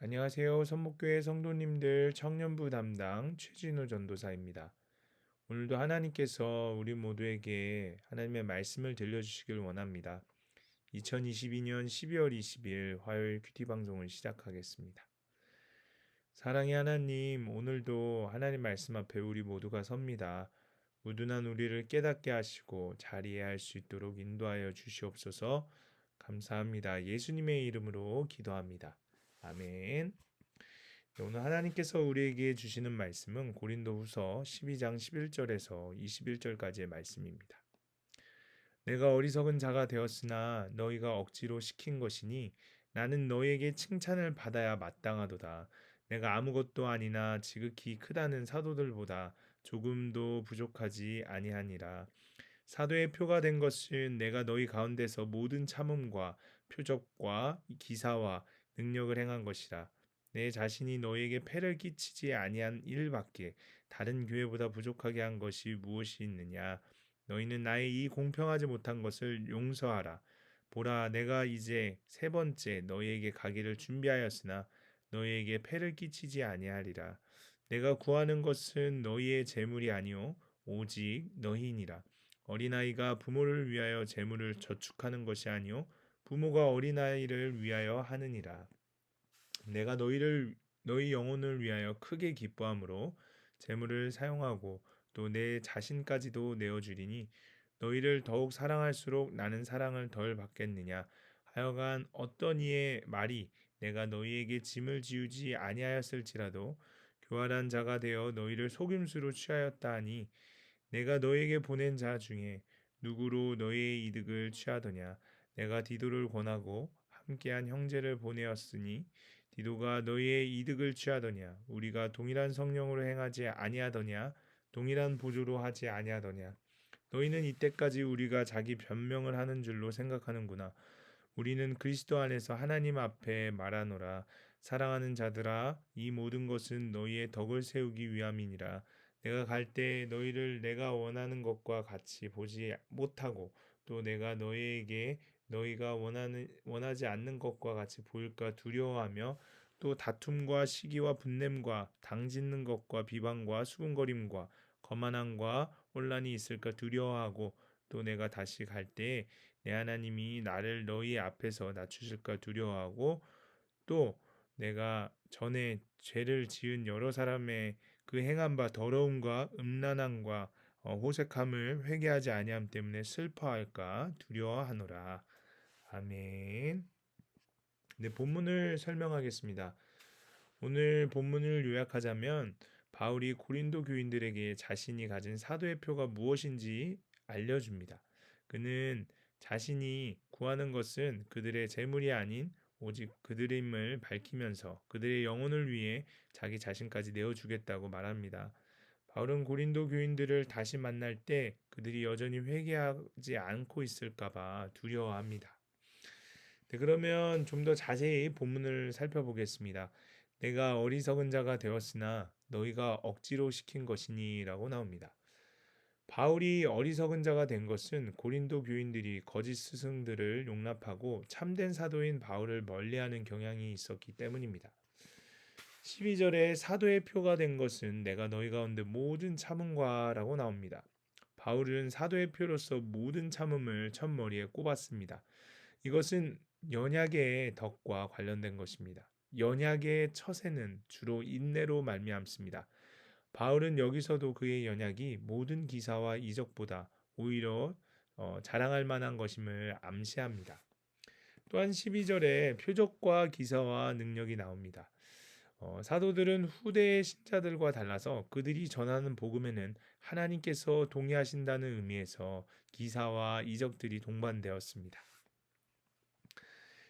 안녕하세요. 선목교회 성도님들 청년부 담당 최진우 전도사입니다. 오늘도 하나님께서 우리 모두에게 하나님의 말씀을 들려주시길 원합니다. 2022년 12월 20일 화요일 큐티 방송을 시작하겠습니다. 사랑의 하나님, 오늘도 하나님 말씀 앞에 우리 모두가 섭니다. 무둔한 우리를 깨닫게 하시고 잘 이해할 수 있도록 인도하여 주시옵소서. 감사합니다. 예수님의 이름으로 기도합니다. 아멘. 오늘 하나님께서 우리에게 주시는 말씀은 고린도후서 12장 11절에서 21절까지의 말씀입니다. 내가 어리석은 자가 되었으나 너희가 억지로 시킨 것이니 나는 너희에게 칭찬을 받아야 마땅하도다. 내가 아무것도 아니나 지극히 크다는 사도들보다 조금도 부족하지 아니하니라. 사도의 표가 된 것은 내가 너희 가운데서 모든 참음과 표적과 기사와 능력을 행한 것이라. 내 자신이 너희에게 폐를 끼치지 아니한 일밖에 다른 교회보다 부족하게 한 것이 무엇이 있느냐. 너희는 나의 이 공평하지 못한 것을 용서하라. 보라, 내가 이제 세 번째 너희에게 가기를 준비하였으나 너희에게 폐를 끼치지 아니하리라. 내가 구하는 것은 너희의 재물이 아니요 오직 너희니라. 어린아이가 부모를 위하여 재물을 저축하는 것이 아니요 부모가 어린아이를 위하여 하느니라. 내가 너희 영혼을 위하여 크게 기뻐함으로 재물을 사용하고 또 내 자신까지도 내어주리니 너희를 더욱 사랑할수록 나는 사랑을 덜 받겠느냐. 하여간 어떤 이의 말이 내가 너희에게 짐을 지우지 아니하였을지라도 교활한 자가 되어 너희를 속임수로 취하였다 하니 내가 너희에게 보낸 자 중에 누구로 너희의 이득을 취하더냐. 내가 디도를 권하고 함께한 형제를 보내었으니 디도가 너희의 이득을 취하더냐. 우리가 동일한 성령으로 행하지 아니하더냐. 동일한 보조로 하지 아니하더냐. 너희는 이때까지 우리가 자기 변명을 하는 줄로 생각하는구나. 우리는 그리스도 안에서 하나님 앞에 말하노라. 사랑하는 자들아, 이 모든 것은 너희의 덕을 세우기 위함이니라. 내가 갈 때 너희를 내가 원하는 것과 같이 보지 못하고 또 내가 너희에게 너희가 원하지 않는 것과 같이 보일까 두려워하며 또 다툼과 시기와 분냄과 당짓는 것과 비방과 수군거림과 거만함과 혼란이 있을까 두려워하고 또 내가 다시 갈 때 내 하나님이 나를 너희 앞에서 낮추실까 두려워하고 또 내가 전에 죄를 지은 여러 사람의 그 행한 바 더러움과 음란함과 호색함을 회개하지 아니함 때문에 슬퍼할까 두려워하노라. 아멘. 네, 본문을 설명하겠습니다. 오늘 본문을 요약하자면 바울이 고린도 교인들에게 자신이 가진 사도의 표가 무엇인지 알려줍니다. 그는 자신이 구하는 것은 그들의 재물이 아닌 오직 그들의 힘을 밝히면서 그들의 영혼을 위해 자기 자신까지 내어주겠다고 말합니다. 바울은 고린도 교인들을 다시 만날 때 그들이 여전히 회개하지 않고 있을까봐 두려워합니다. 네, 그러면 좀 더 자세히 본문을 살펴보겠습니다. 내가 어리석은 자가 되었으나 너희가 억지로 시킨 것이니라고 나옵니다. 바울이 어리석은 자가 된 것은 고린도 교인들이 거짓 스승들을 용납하고 참된 사도인 바울을 멀리하는 경향이 있었기 때문입니다. 12절에 사도의 표가 된 것은 내가 너희 가운데 모든 참음과라고 나옵니다. 바울은 사도의 표로서 모든 참음을 첫머리에 꼽았습니다. 이것은 연약의 덕과 관련된 것입니다. 연약의 처세는 주로 인내로 말미암습니다. 바울은 여기서도 그의 연약이 모든 기사와 이적보다 오히려 자랑할 만한 것임을 암시합니다. 또한 12절에 표적과 기사와 능력이 나옵니다. 사도들은 후대의 신자들과 달라서 그들이 전하는 복음에는 하나님께서 동의하신다는 의미에서 기사와 이적들이 동반되었습니다.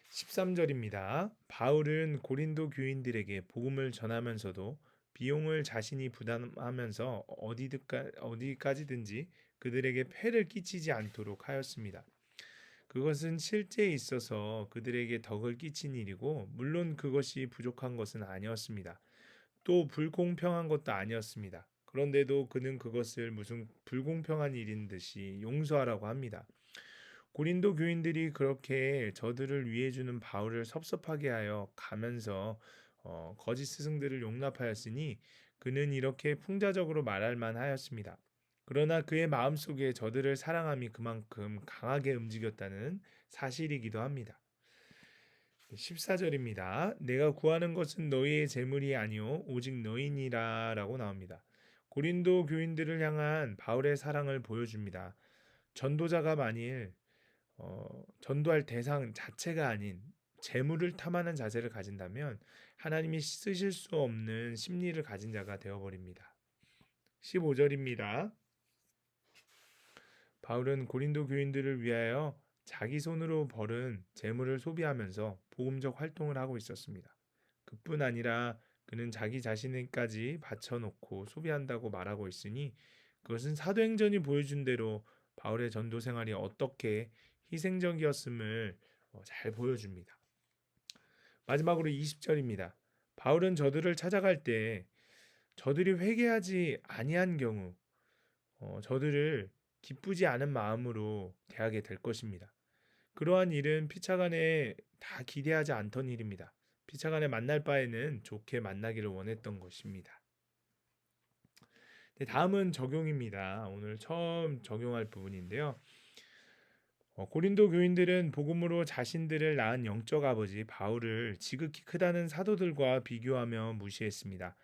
13절입니다. 바울은 고린도 교인들에게 복음을 전하면서도 비용을 자신이 부담하면서 어디까지든지 그들에게 폐를 끼치지 않도록 하였습니다. 그것은 실제에 있어서 그들에게 덕을 끼친 일이고 물론 그것이 부족한 것은 아니었습니다. 또 불공평한 것도 아니었습니다. 그런데도 그는 그것을 무슨 불공평한 일인 듯이 용서하라고 합니다. 고린도 교인들이 그렇게 저들을 위해 주는 바울을 섭섭하게 하여 가면서 거짓 스승들을 용납하였으니 그는 이렇게 풍자적으로 말할 만하였습니다. 그러나 그의 마음속에 저들을 사랑함이 그만큼 강하게 움직였다는 사실이기도 합니다. 14절입니다. 내가 구하는 것은 너희의 재물이 아니요 오직 너희니라라고 나옵니다. 고린도 교인들을 향한 바울의 사랑을 보여줍니다. 전도자가 만일 전도할 대상 자체가 아닌 재물을 탐하는 자세를 가진다면 하나님이 쓰실 수 없는 심리를 가진 자가 되어버립니다. 15절입니다. 바울은 고린도 교인들을 위하여 자기 손으로 벌은 재물을 소비하면서 복음적 활동을 하고 있었습니다. 그뿐 아니라 그는 자기 자신까지 바쳐놓고 소비한다고 말하고 있으니 그것은 사도행전이 보여준 대로 바울의 전도 생활이 어떻게 희생적이었음을 잘 보여줍니다. 마지막으로 20절입니다. 바울은 저들을 찾아갈 때 저들이 회개하지 아니한 경우 저들을 기쁘지 않은 마음으로 대하게 될 것입니다. 그러한 일은 피차간에 다 기대하지 않던 일입니다. 피차간에 만날 바에는 좋게 만나기를 원했던 것입니다. 네, 다음은 적용입니다. 오늘 처음 적용할 부분인데요. 고린도 교인들은 복음으로 자신들을 낳은 영적 아버지 바울을 지극히 크다는 사도들과 비교하며 무시했습니다.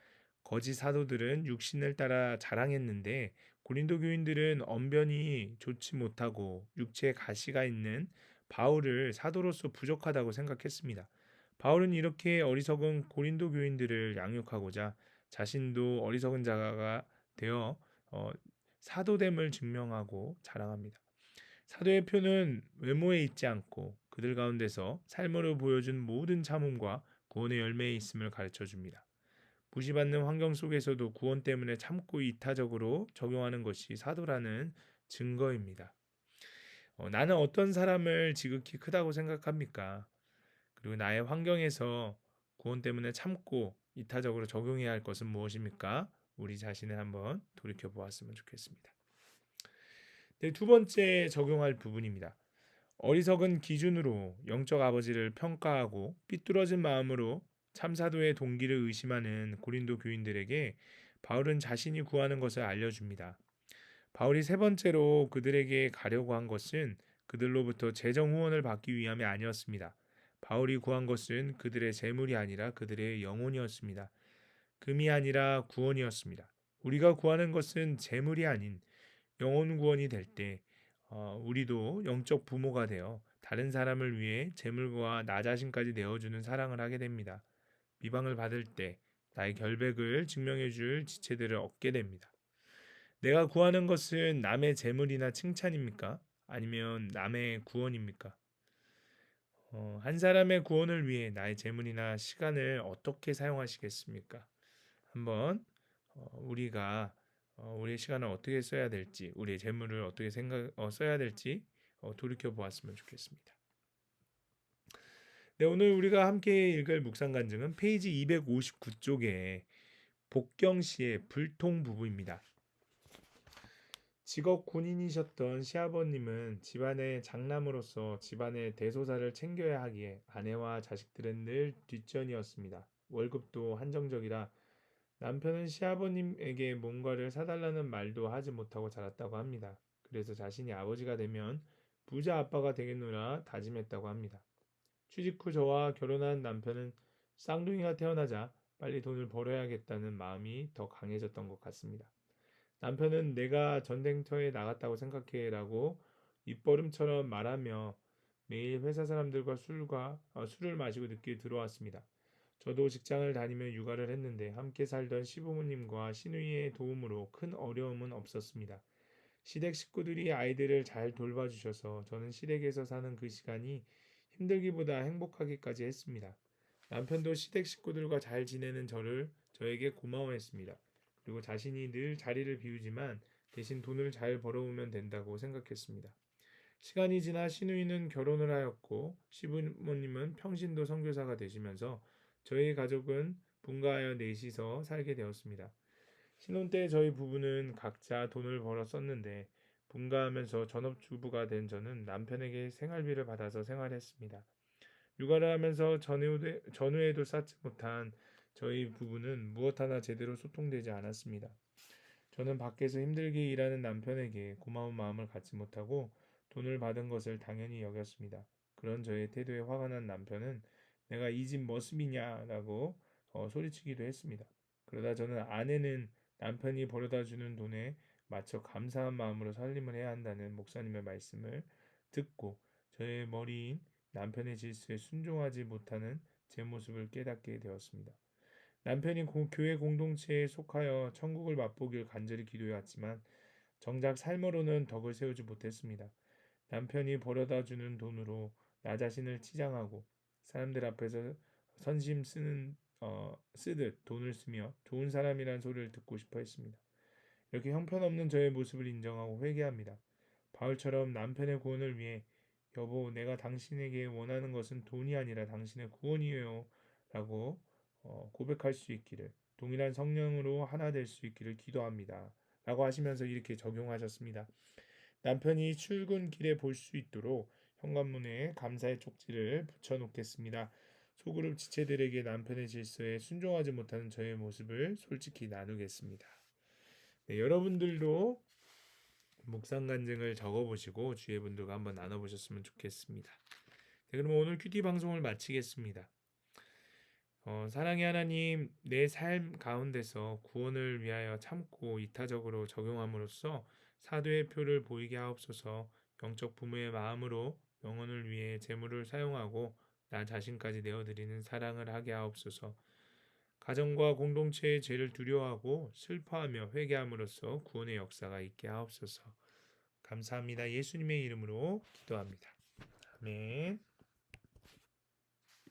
거짓 사도들은 육신을 따라 자랑했는데 고린도 교인들은 언변이 좋지 못하고 육체에 가시가 있는 바울을 사도로서 부족하다고 생각했습니다. 바울은 이렇게 어리석은 고린도 교인들을 양육하고자 자신도 어리석은 자가 되어 사도됨을 증명하고 자랑합니다. 사도의 표는 외모에 있지 않고 그들 가운데서 삶으로 보여준 모든 참음과 구원의 열매에 있음을 가르쳐 줍니다. 무시받는 환경 속에서도 구원 때문에 참고 이타적으로 적용하는 것이 사도라는 증거입니다. 나는 어떤 사람을 지극히 크다고 생각합니까? 그리고 나의 환경에서 구원 때문에 참고 이타적으로 적용해야 할 것은 무엇입니까? 우리 자신을 한번 돌이켜 보았으면 좋겠습니다. 네, 두 번째 적용할 부분입니다. 어리석은 기준으로 영적 아버지를 평가하고 삐뚤어진 마음으로 참사도의 동기를 의심하는 고린도 교인들에게 바울은 자신이 구하는 것을 알려줍니다. 바울이 세 번째로 그들에게 가려고 한 것은 그들로부터 재정 후원을 받기 위함이 아니었습니다. 바울이 구한 것은 그들의 재물이 아니라 그들의 영혼이었습니다. 금이 아니라 구원이었습니다. 우리가 구하는 것은 재물이 아닌 영혼 구원이 될 때 우리도 영적 부모가 되어 다른 사람을 위해 재물과 나 자신까지 내어주는 사랑을 하게 됩니다. 비방을 받을 때 나의 결백을 증명해 줄 지체들을 얻게 됩니다. 내가 구하는 것은 남의 재물이나 칭찬입니까? 아니면 남의 구원입니까? 한 사람의 구원을 위해 나의 재물이나 시간을 어떻게 사용하시겠습니까? 한번 우리가 우리의 시간을 어떻게 써야 될지, 우리의 재물을 어떻게 써야 될지 돌이켜 보았으면 좋겠습니다. 네, 오늘 우리가 함께 읽을 묵상 간증은 페이지 259쪽에 복경시의 불통 부부입니다. 직업 군인이셨던 시아버님은 집안의 장남으로서 집안의 대소사를 챙겨야 하기에 아내와 자식들은 늘 뒷전이었습니다. 월급도 한정적이라 남편은 시아버님에게 뭔가를 사달라는 말도 하지 못하고 자랐다고 합니다. 그래서 자신이 아버지가 되면 부자 아빠가 되겠노라 다짐했다고 합니다. 취직 후 저와 결혼한 남편은 쌍둥이가 태어나자 빨리 돈을 벌어야겠다는 마음이 더 강해졌던 것 같습니다. 남편은 내가 전쟁터에 나갔다고 생각해라고 입버릇처럼 말하며 매일 회사 사람들과 술을 마시고 늦게 들어왔습니다. 저도 직장을 다니며 육아를 했는데 함께 살던 시부모님과 시누이의 도움으로 큰 어려움은 없었습니다. 시댁 식구들이 아이들을 잘 돌봐주셔서 저는 시댁에서 사는 그 시간이 힘들기보다 행복하기까지 했습니다. 남편도 시댁 식구들과 잘 지내는 저에게 고마워했습니다. 그리고 자신이 늘 자리를 비우지만 대신 돈을 잘 벌어오면 된다고 생각했습니다. 시간이 지나 시누이는 결혼을 하였고 시부모님은 평신도 선교사가 되시면서 저희 가족은 분가하여 넷이서 살게 되었습니다. 신혼 때 저희 부부는 각자 돈을 벌어 썼는데 분가하면서 전업주부가 된 저는 남편에게 생활비를 받아서 생활했습니다. 육아를 하면서 전후에도 쌓지 못한 저희 부부는 무엇 하나 제대로 소통되지 않았습니다. 저는 밖에서 힘들게 일하는 남편에게 고마운 마음을 갖지 못하고 돈을 받은 것을 당연히 여겼습니다. 그런 저의 태도에 화가 난 남편은 내가 이 집 머슴이냐라고 소리치기도 했습니다. 그러다 저는 아내는 남편이 벌어다 주는 돈에 맞춰 감사한 마음으로 살림을 해야 한다는 목사님의 말씀을 듣고 저의 머리인 남편의 질서에 순종하지 못하는 제 모습을 깨닫게 되었습니다. 남편이 교회 공동체에 속하여 천국을 맛보길 간절히 기도해왔지만 정작 삶으로는 덕을 세우지 못했습니다. 남편이 벌어다 주는 돈으로 나 자신을 치장하고 사람들 앞에서 선심 쓰듯 돈을 쓰며 좋은 사람이란 소리를 듣고 싶어 했습니다. 이렇게 형편없는 저의 모습을 인정하고 회개합니다. 바울처럼 남편의 구원을 위해 여보, 내가 당신에게 원하는 것은 돈이 아니라 당신의 구원이에요. 라고 고백할 수 있기를, 동일한 성령으로 하나 될 수 있기를 기도합니다. 라고 하시면서 이렇게 적용하셨습니다. 남편이 출근길에 볼 수 있도록 현관문에 감사의 쪽지를 붙여놓겠습니다. 소그룹 지체들에게 남편의 질서에 순종하지 못하는 저의 모습을 솔직히 나누겠습니다. 네, 여러분들도 묵상 간증을 적어보시고 주위 분들과 한번 나눠보셨으면 좋겠습니다. 네, 그럼 오늘 큐티 방송을 마치겠습니다. 사랑의 하나님, 내 삶 가운데서 구원을 위하여 참고 이타적으로 적용함으로써 사도의 표를 보이게 하옵소서. 영적 부모의 마음으로 영혼을 위해 재물을 사용하고 나 자신까지 내어드리는 사랑을 하게 하옵소서. 가정과 공동체의 죄를 두려워하고 슬퍼하며 회개함으로써 구원의 역사가 있게 하옵소서. 감사합니다. 예수님의 이름으로 기도합니다. 아멘.